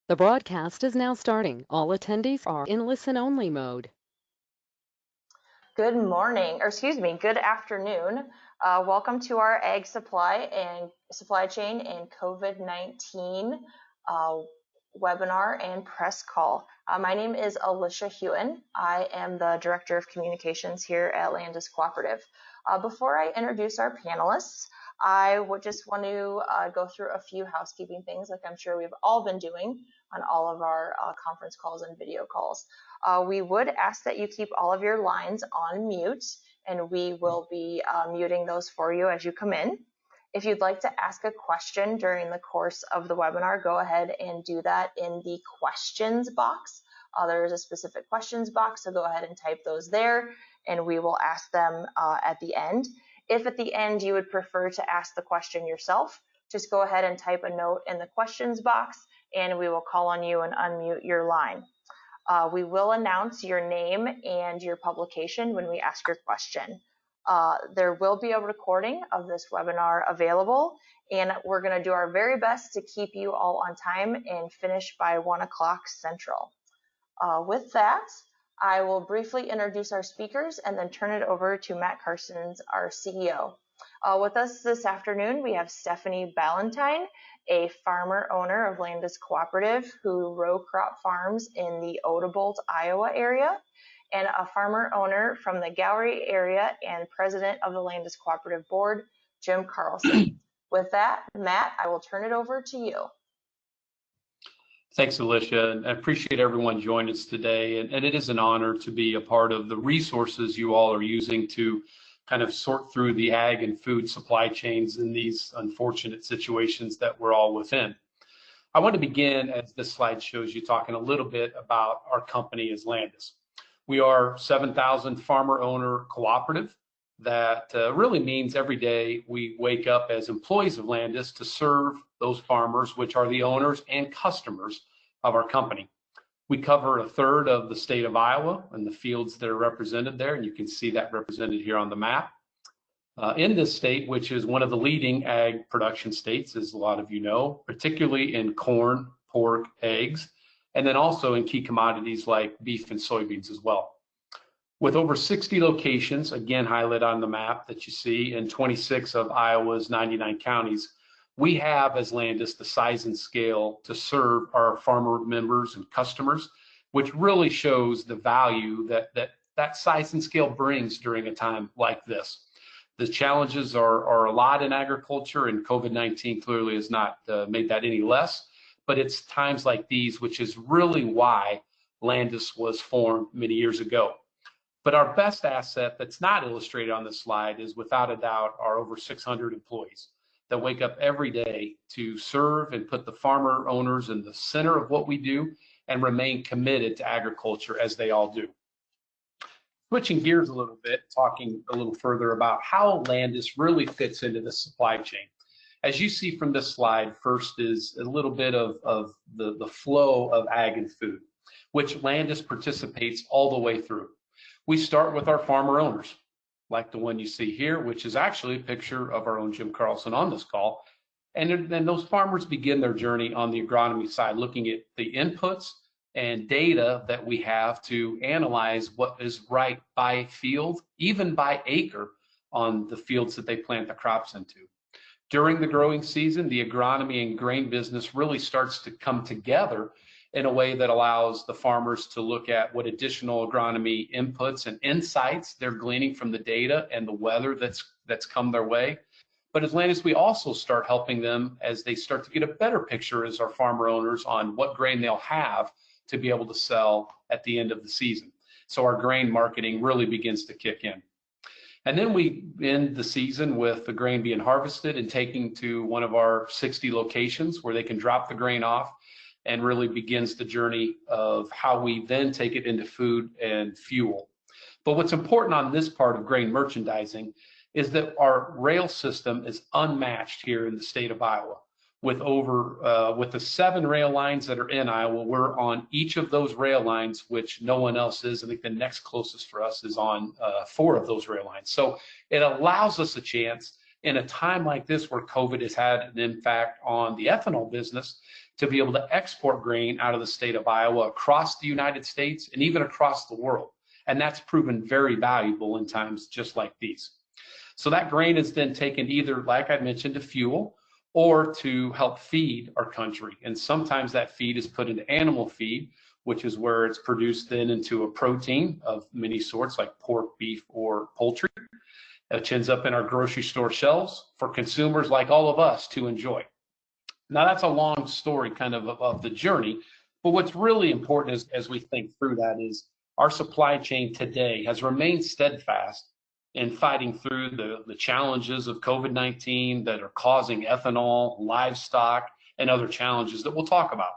The broadcast is now starting. All attendees are in listen-only mode. Good morning, or excuse me, good afternoon. Welcome to our Ag Supply Chain and COVID-19 webinar and press call. My name is Alicia Hewen. I am the Director of Communications here at Landis Cooperative. Before I introduce our panelists, I would just want to go through a few housekeeping things like I'm sure we've all been doing on all of our conference calls and video calls. We would ask that you keep all of your lines on mute, and we will be muting those for you as you come in. If you'd like to ask a question during the course of the webinar, go ahead and do that in the questions box. There is a specific questions box, so go ahead and type those there, and we will ask them at the end. If at the end you would prefer to ask the question yourself, just go ahead and type a note in the questions box, and we will call on you and unmute your line. We will announce your name and your publication when we ask your question. There will be a recording of this webinar available, and we're going to do our very best to keep you all on time and finish by 1 o'clock Central. With that, I will briefly introduce our speakers and then turn it over to Matt Carstens, our CEO. With us this afternoon, we have Stephanie Ballantine, a farmer owner of Landis Cooperative who row crop farms in the Odebolt, Iowa area, and a farmer owner from the Gowrie area and president of the Landis Cooperative Board, Jim Carlson. With that, Matt, I will turn it over to you. Thanks, Alicia, and I appreciate everyone joining us today. And it is an honor to be a part of the resources you all are using to kind of sort through the ag and food supply chains in these unfortunate situations that we're all within. I want to begin, as this slide shows you, talking a little bit about our company as Landis. We are 7,000 farmer owner cooperative that really means every day we wake up as employees of Landis to serve those farmers, which are the owners and customers of our company. We cover a third of the state of Iowa and the fields that are represented there, and you can see that represented here on the map. In this state, which is one of the leading ag production states, as a lot of you know, particularly in corn, pork, eggs, and then also in key commodities like beef and soybeans as well. With over 60 locations, again highlighted on the map that you see, in 26 of Iowa's 99 counties, we have as Landis the size and scale to serve our farmer members and customers, which really shows the value that size and scale brings during a time like this. The challenges are a lot in agriculture, and COVID-19 clearly has not made that any less, but it's times like these which is really why Landis was formed many years ago. But our best asset that's not illustrated on this slide is without a doubt our over 600 employees that wake up every day to serve and put the farmer owners in the center of what we do and remain committed to agriculture as they all do. Switching gears a little bit, talking a little further about how Landis really fits into the supply chain. As you see from this slide, first is a little bit of the flow of ag and food, which Landis participates all the way through. We start with our farmer owners, like the one you see here, which is actually a picture of our own Jim Carlson on this call. And then those farmers begin their journey on the agronomy side, looking at the inputs and data that we have to analyze what is right by field, even by acre on the fields that they plant the crops into. During the growing season, the agronomy and grain business really starts to come together in a way that allows the farmers to look at what additional agronomy inputs and insights they're gleaning from the data and the weather that's come their way. But as Landis, we also start helping them as they start to get a better picture as our farmer owners on what grain they'll have to be able to sell at the end of the season. So our grain marketing really begins to kick in. And then we end the season with the grain being harvested and taken to one of our 60 locations where they can drop the grain off, and really begins the journey of how we then take it into food and fuel. But what's important on this part of grain merchandising is that our rail system is unmatched here in the state of Iowa. With the 7 rail lines that are in Iowa, we're on each of those rail lines, which no one else is. I think the next closest for us is on 4 of those rail lines. So it allows us a chance in a time like this where COVID has had an impact on the ethanol business to be able to export grain out of the state of Iowa across the United States and even across the world. And that's proven very valuable in times just like these. So that grain is then taken either, like I mentioned, to fuel or to help feed our country. And sometimes that feed is put into animal feed, which is where it's produced then into a protein of many sorts like pork, beef, or poultry, which ends up in our grocery store shelves for consumers like all of us to enjoy. Now that's a long story kind of the journey, but what's really important is, as we think through that, is our supply chain today has remained steadfast in fighting through the challenges of COVID-19 that are causing ethanol, livestock, and other challenges that we'll talk about.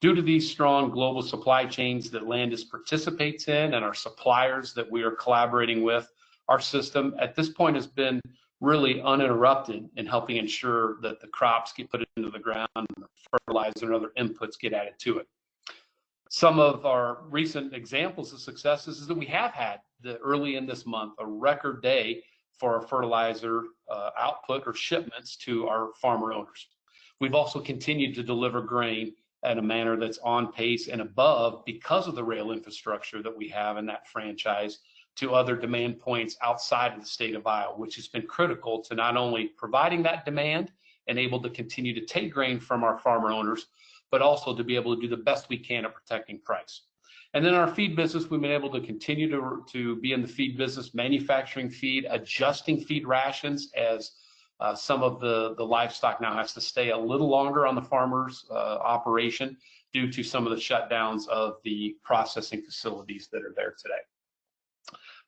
Due to these strong global supply chains that Landis participates in and our suppliers that we are collaborating with, our system at this point has been really uninterrupted in helping ensure that the crops get put into the ground and the fertilizer and other inputs get added to it. Some of our recent examples of successes is that we have had early in this month a record day for our fertilizer output or shipments to our farmer owners. We've also continued to deliver grain at a manner that's on pace and above because of the rail infrastructure that we have in that franchise to other demand points outside of the state of Iowa, which has been critical to not only providing that demand and able to continue to take grain from our farmer owners, but also to be able to do the best we can at protecting price. And then our feed business, we've been able to continue to be in the feed business, manufacturing feed, adjusting feed rations as some of the livestock now has to stay a little longer on the farmer's operation due to some of the shutdowns of the processing facilities that are there today.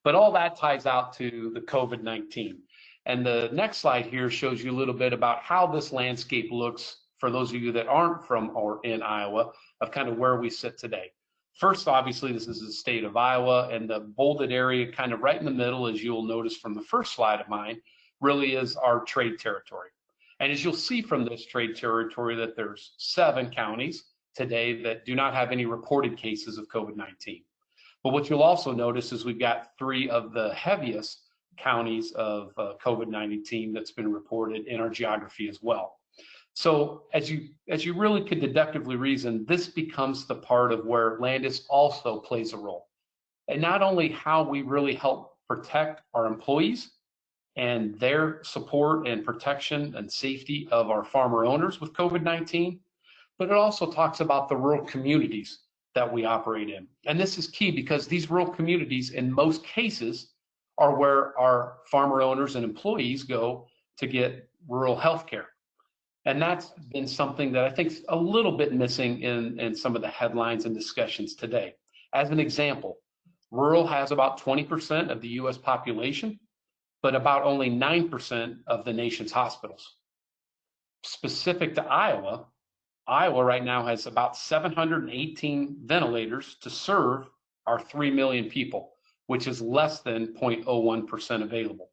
But all that ties out to the COVID-19. And the next slide here shows you a little bit about how this landscape looks for those of you that aren't from or in Iowa, of kind of where we sit today. First, obviously, this is the state of Iowa, and the bolded area kind of right in the middle, as you'll notice from the first slide of mine, really is our trade territory. And as you'll see from this trade territory that there's 7 counties today that do not have any reported cases of COVID-19. But what you'll also notice is we've got 3 of the heaviest counties of COVID-19 that's been reported in our geography as well. So as you really could deductively reason, this becomes the part of where Landis also plays a role. And not only how we really help protect our employees and their support and protection and safety of our farmer owners with COVID-19, but it also talks about the rural communities that we operate in. And this is key because these rural communities, in most cases, are where our farmer owners and employees go to get rural health care. And that's been something that I think is a little bit missing in some of the headlines and discussions today. As an example, rural has about 20% of the US population, but about only 9% of the nation's hospitals. Specific to Iowa, Iowa right now has about 718 ventilators to serve our 3 million people, which is less than 0.01% available.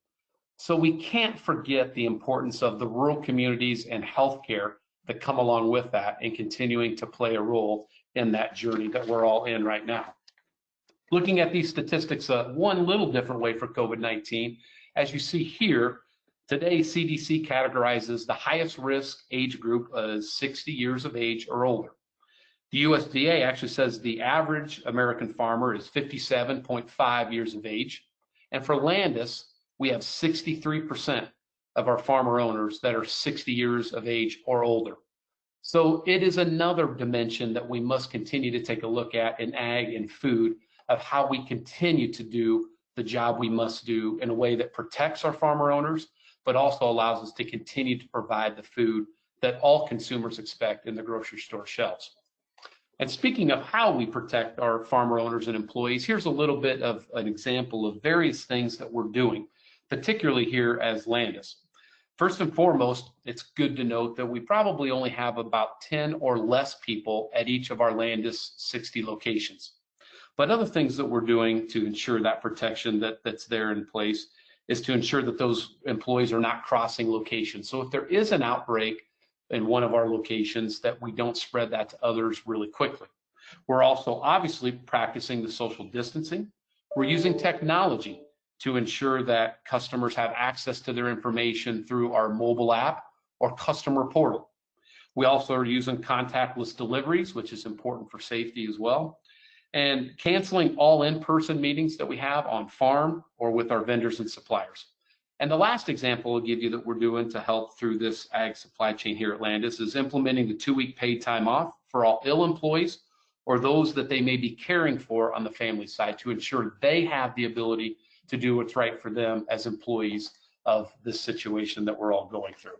So we can't forget the importance of the rural communities and healthcare that come along with that and continuing to play a role in that journey that we're all in right now. Looking at these statistics one little different way for COVID-19, as you see here, today CDC categorizes the highest risk age group as 60 years of age or older. The USDA actually says the average American farmer is 57.5 years of age. And for Landis, we have 63% of our farmer owners that are 60 years of age or older. So it is another dimension that we must continue to take a look at in ag and food of how we continue to do the job we must do in a way that protects our farmer owners, but also allows us to continue to provide the food that all consumers expect in the grocery store shelves. And speaking of how we protect our farmer owners and employees, here's a little bit of an example of various things that we're doing, particularly here as Landis. First and foremost, it's good to note that we probably only have about 10 or less people at each of our Landis 60 locations. But other things that we're doing to ensure that protection that's there in place is to ensure that those employees are not crossing locations. So if there is an outbreak in one of our locations, that we don't spread that to others really quickly. We're also obviously practicing the social distancing. We're using technology to ensure that customers have access to their information through our mobile app or customer portal. We also are using contactless deliveries, which is important for safety as well, and canceling all in-person meetings that we have on farm or with our vendors and suppliers. And the last example I'll give you that we're doing to help through this ag supply chain here at Landis is implementing the 2-week paid time off for all ill employees or those that they may be caring for on the family side to ensure they have the ability to do what's right for them as employees of this situation that we're all going through.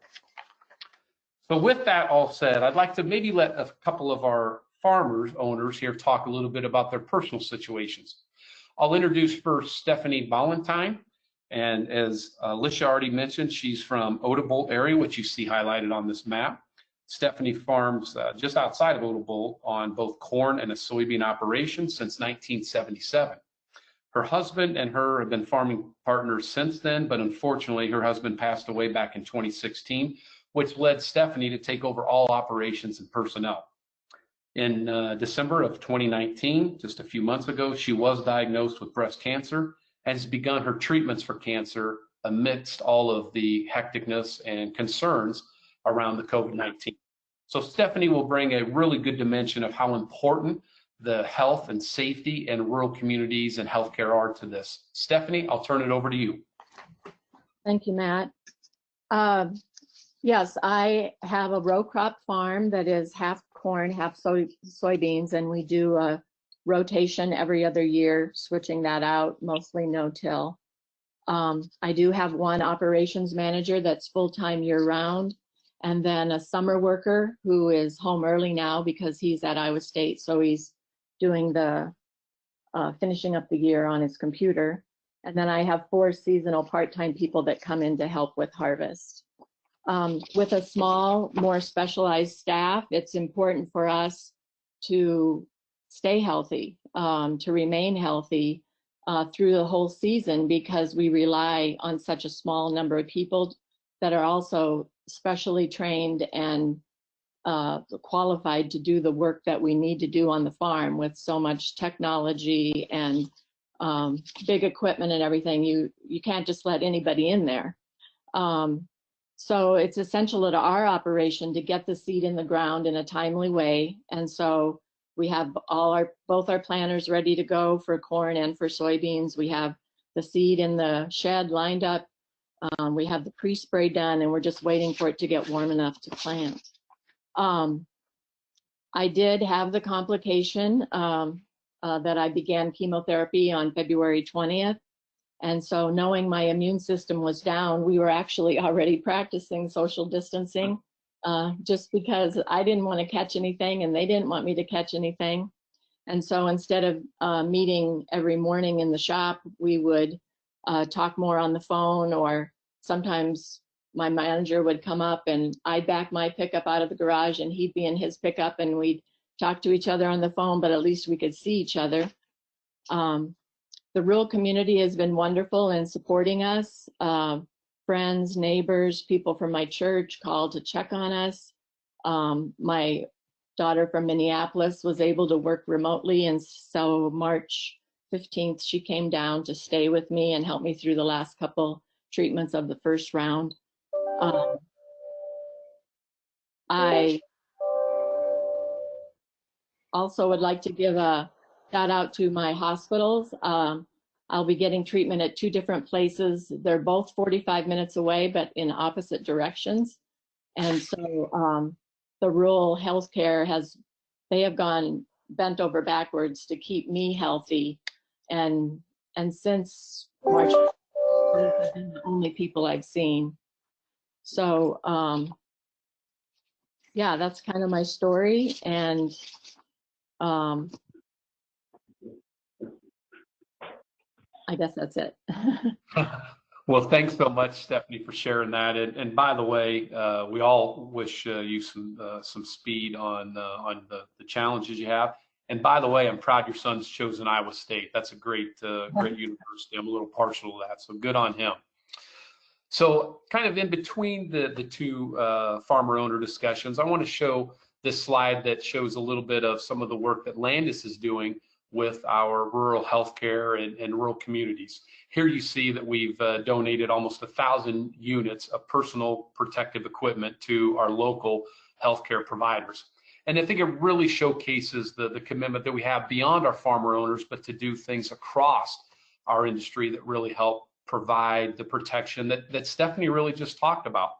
So with that all said, I'd like to maybe let a couple of our owners here talk a little bit about their personal situations. I'll introduce first Stephanie Ballantine. And as Lisha already mentioned, she's from Odebolt area, which you see highlighted on this map. Stephanie farms just outside of Odebolt on both corn and a soybean operation since 1977. Her husband and her have been farming partners since then, but unfortunately her husband passed away back in 2016, which led Stephanie to take over all operations and personnel. In December of 2019, just a few months ago, she was diagnosed with breast cancer and has begun her treatments for cancer amidst all of the hecticness and concerns around the COVID-19. So Stephanie will bring a really good dimension of how important the health and safety in rural communities and healthcare are to this. Stephanie, I'll turn it over to you. Thank you, Matt. Yes, I have a row crop farm that is half corn, half soybeans, and we do a rotation every other year, switching that out, mostly no-till. I do have one operations manager that's full-time year-round, and then a summer worker who is home early now because he's at Iowa State, so he's doing the finishing up the year on his computer. And then I have 4 seasonal part-time people that come in to help with harvest. With a small, more specialized staff, it's important for us to stay healthy, to remain healthy through the whole season, because we rely on such a small number of people that are also specially trained and qualified to do the work that we need to do on the farm with so much technology and big equipment and everything. You can't just let anybody in there. So it's essential to our operation to get the seed in the ground in a timely way. And so we have both our planters ready to go for corn and for soybeans. We have the seed in the shed lined up. We have the pre-spray done, and we're just waiting for it to get warm enough to plant. I did have the complication that I began chemotherapy on February 20th. And so knowing my immune system was down, we were actually already practicing social distancing just because I didn't want to catch anything and they didn't want me to catch anything. And so instead of meeting every morning in the shop, we would talk more on the phone, or sometimes my manager would come up and I'd back my pickup out of the garage and he'd be in his pickup and we'd talk to each other on the phone, but at least we could see each other. The rural community has been wonderful in supporting us. Friends, neighbors, people from my church called to check on us. My daughter from Minneapolis was able to work remotely, and so March 15th, she came down to stay with me and help me through the last couple treatments of the first round. I also would like to give a shout out to my hospitals. I'll be getting treatment at 2 different places. They're both 45 minutes away, but in opposite directions. And so the rural healthcare they have gone bent over backwards to keep me healthy. And since March, these have been the only people I've seen. So yeah, that's kind of my story. And I guess that's it. Well, thanks so much, Stephanie, for sharing that. And by the way, we all wish you some speed on the challenges you have. And by the way, I'm proud your son's chosen Iowa State. That's a great university. I'm a little partial to that, so good on him. So kind of in between the two farmer owner discussions, I want to show this slide that shows a little bit of some of the work that Landis is doing with our rural healthcare and rural communities. Here you see that we've donated almost 1,000 units of personal protective equipment to our local healthcare providers. And I think it really showcases the commitment that we have beyond our farmer owners, but to do things across our industry that really help provide the protection that Stephanie really just talked about.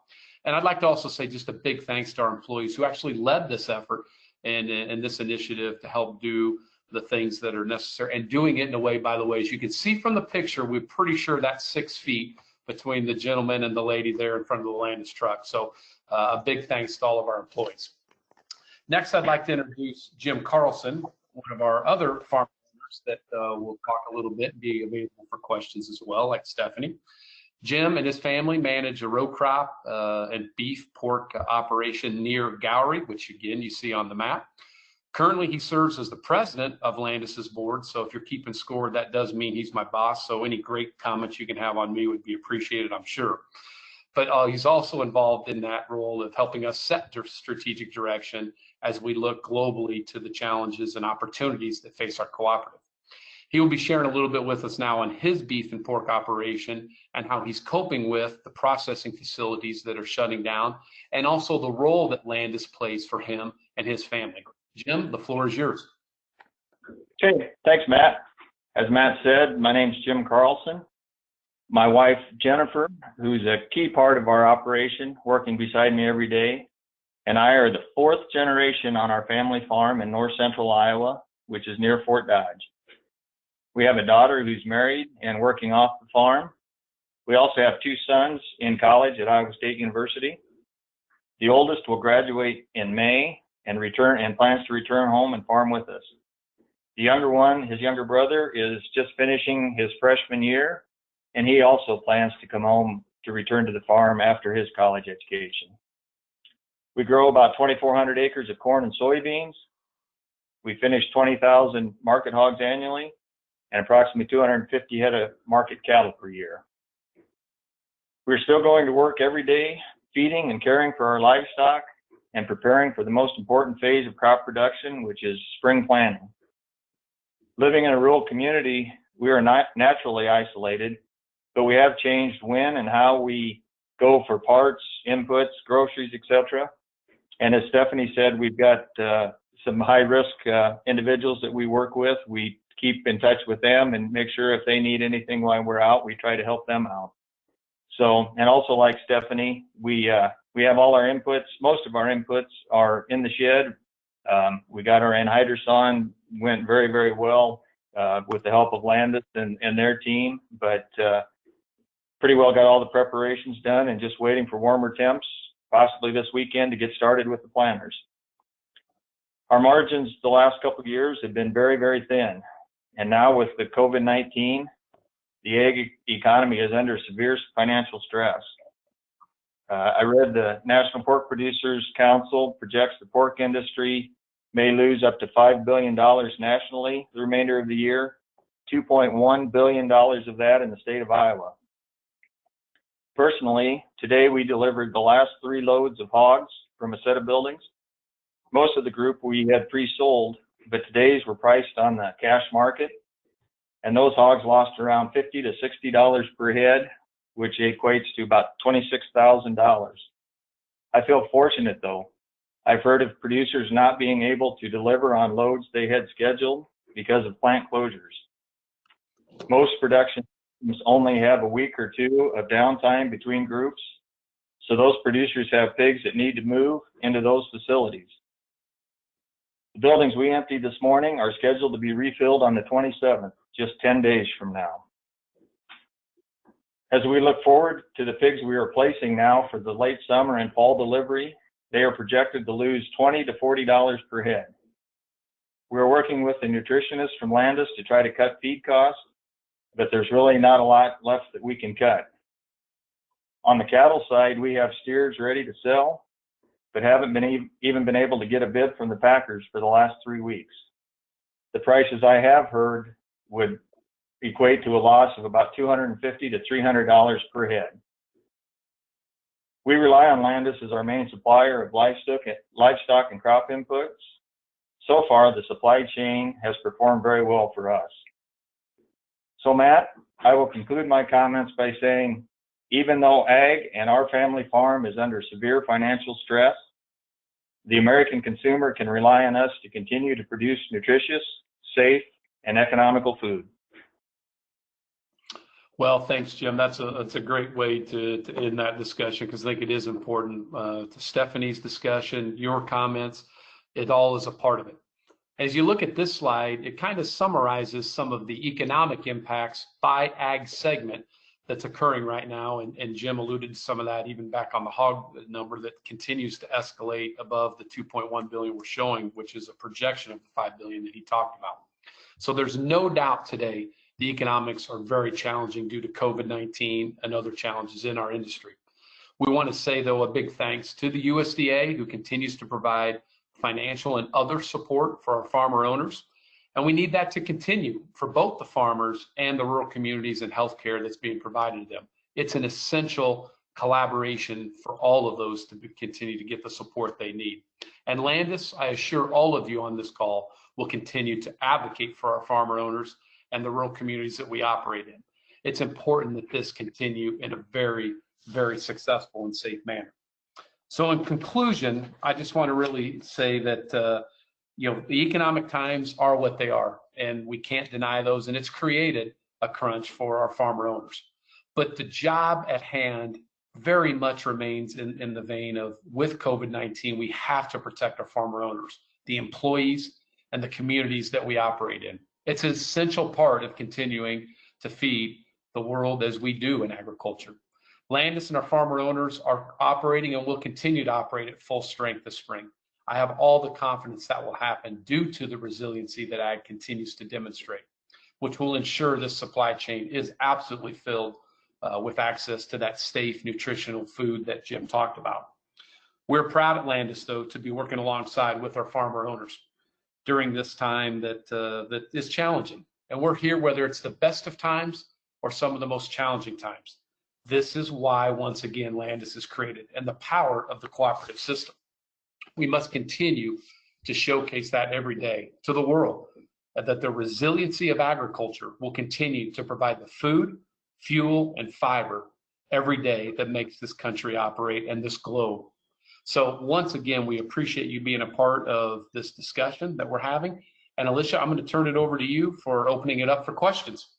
And I'd like to also say just a big thanks to our employees who actually led this effort and this initiative to help do the things that are necessary, and doing it in a way, by the way, as you can see from the picture, we're pretty sure that's 6 feet between the gentleman and the lady there in front of the Landis truck. So a big thanks to all of our employees. Next, I'd like to introduce Jim Carlson, one of our other farm owners that will talk a little bit and be available for questions as well, like Stephanie. Jim and his family manage a row crop and beef pork operation near Gowrie, which again you see on the map. Currently, he serves as the president of Landis's board. So if you're keeping score, that does mean he's my boss. So any great comments you can have on me would be appreciated, I'm sure. But he's also involved in that role of helping us set strategic direction as we look globally to the challenges and opportunities that face our cooperative. He will be sharing a little bit with us now on his beef and pork operation and how he's coping with the processing facilities that are shutting down, and also the role that Landis plays for him and his family. Jim, the floor is yours. Okay, thanks, Matt. As Matt said, my name's Jim Carlson. My wife, Jennifer, who's a key part of our operation, working beside me every day, and I are the 4th generation on our family farm in north central Iowa, which is near Fort Dodge. We have a daughter who's married and working off the farm. We also have 2 sons in college at Iowa State University. The oldest will graduate in May and plans to return home and farm with us. The younger one, his younger brother, is just finishing his freshman year, and he also plans to come home to return to the farm after his college education. We grow about 2,400 acres of corn and soybeans. We finish 20,000 market hogs annually and approximately 250 head of market cattle per year. We're still going to work every day, feeding and caring for our livestock and preparing for the most important phase of crop production, which is spring planting. Living in a rural community, we are not naturally isolated, but we have changed when and how we go for parts, inputs, groceries, etc. And as Stephanie said, we've got some high-risk individuals that we work with. We keep in touch with them and make sure if they need anything while we're out, we try to help them out. So, and also like Stephanie, we have all our inputs. Most of our inputs are in the shed. We got our anhydrous on, went very, very well with the help of Landis and their team, but pretty well got all the preparations done and just waiting for warmer temps, possibly this weekend, to get started with the planters. Our margins the last couple of years have been very, very thin. And now with the COVID-19, the egg economy is under severe financial stress. I read the National Pork Producers Council projects the pork industry may lose up to $5 billion nationally the remainder of the year, $2.1 billion of that in the state of Iowa. Personally, today we delivered the last 3 loads of hogs from a set of buildings. Most of the group we had pre-sold, but today's were priced on the cash market, and those hogs lost around $50 to $60 per head, which equates to about $26,000. I feel fortunate though. I've heard of producers not being able to deliver on loads they had scheduled because of plant closures. Most production systems only have a week or 2 of downtime between groups, so those producers have pigs that need to move into those facilities. The buildings we emptied this morning are scheduled to be refilled on the 27th, just 10 days from now. As we look forward to the pigs we are placing now for the late summer and fall delivery, they are projected to lose $20 to $40 per head. We're working with the nutritionist from Landis to try to cut feed costs, but there's really not a lot left that we can cut. On the cattle side, we have steers ready to sell, but haven't even been able to get a bid from the packers for the last 3 weeks. The prices I have heard would equate to a loss of about $250 to $300 per head. We rely on Landis as our main supplier of livestock and crop inputs. So far, the supply chain has performed very well for us. So Matt, I will conclude my comments by saying, even though ag and our family farm is under severe financial stress, The American consumer can rely on us to continue to produce nutritious, safe, and economical food. Well, thanks, Jim. That's a great way to end that discussion, because I think it is important. To Stephanie's discussion, your comments, it all is a part of it. As you look at this slide, it kind of summarizes some of the economic impacts by ag segment that's occurring right now. And Jim alluded to some of that even back on the hog number that continues to escalate above the 2.1 billion we're showing, which is a projection of the 5 billion that he talked about. So there's no doubt today the economics are very challenging due to COVID-19 and other challenges in our industry. We want to say, though, a big thanks to the USDA, who continues to provide financial and other support for our farmer owners. And we need that to continue for both the farmers and the rural communities and healthcare that's being provided to them. It's an essential collaboration for all of those to continue to get the support they need. And Landis, I assure all of you on this call, will continue to advocate for our farmer owners and the rural communities that we operate in. It's important that this continue in a very, very successful and safe manner. So in conclusion, I just want to really say that the economic times are what they are, and we can't deny those, and it's created a crunch for our farmer owners. But the job at hand very much remains in the vein of, with COVID-19, we have to protect our farmer owners, the employees, and the communities that we operate in. It's an essential part of continuing to feed the world as we do in agriculture. Landis and our farmer owners are operating and will continue to operate at full strength this spring. I have all the confidence that will happen due to the resiliency that ag continues to demonstrate, which will ensure this supply chain is absolutely filled with access to that safe, nutritional food that Jim talked about. We're proud at Landis, though, to be working alongside with our farmer owners during this time that is challenging. And we're here whether it's the best of times or some of the most challenging times. This is why, once again, Landis is created, and the power of the cooperative system. We must continue to showcase that every day to the world, that the resiliency of agriculture will continue to provide the food, fuel, and fiber every day that makes this country operate and this globe. So once again, we appreciate you being a part of this discussion that we're having. And Alicia, I'm going to turn it over to you for opening it up for questions.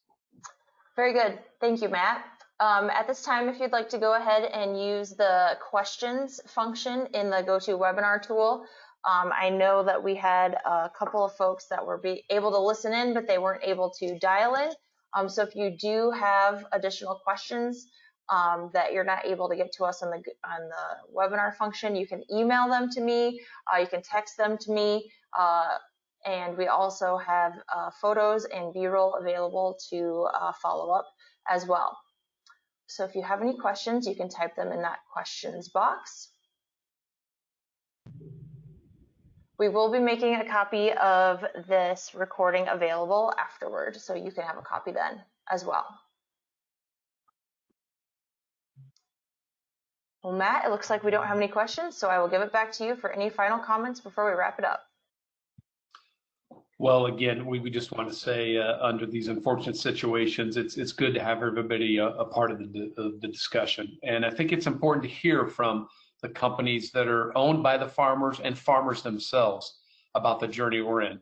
Very good. Thank you, Matt. At this time, if you'd like to go ahead and use the questions function in the GoToWebinar tool. I know that we had a couple of folks that were able to listen in, but they weren't able to dial in. So if you do have additional questions that you're not able to get to us on the webinar function, you can email them to me, you can text them to me, and we also have photos and B-roll available to follow up as well. So if you have any questions, you can type them in that questions box. We will be making a copy of this recording available afterward, so you can have a copy then as well. Well, Matt, it looks like we don't have any questions, so I will give it back to you for any final comments before we wrap it up. Well, again, we just want to say under these unfortunate situations, it's good to have everybody a part of the discussion. And I think it's important to hear from the companies that are owned by the farmers and farmers themselves about the journey we're in.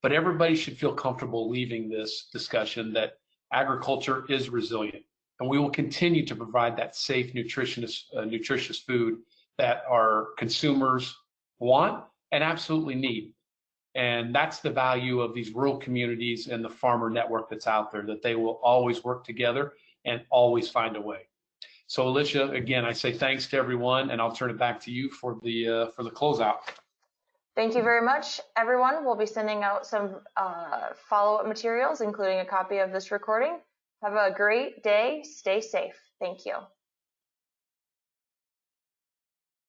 But everybody should feel comfortable leaving this discussion that agriculture is resilient, and we will continue to provide that safe, nutritious food that our consumers want and absolutely need. And that's the value of these rural communities and the farmer network that's out there, that they will always work together and always find a way. So Alicia, again, I say thanks to everyone, and I'll turn it back to you for the closeout. Thank you very much, everyone. We'll be sending out some follow-up materials, including a copy of this recording. Have a great day. Stay safe. Thank you.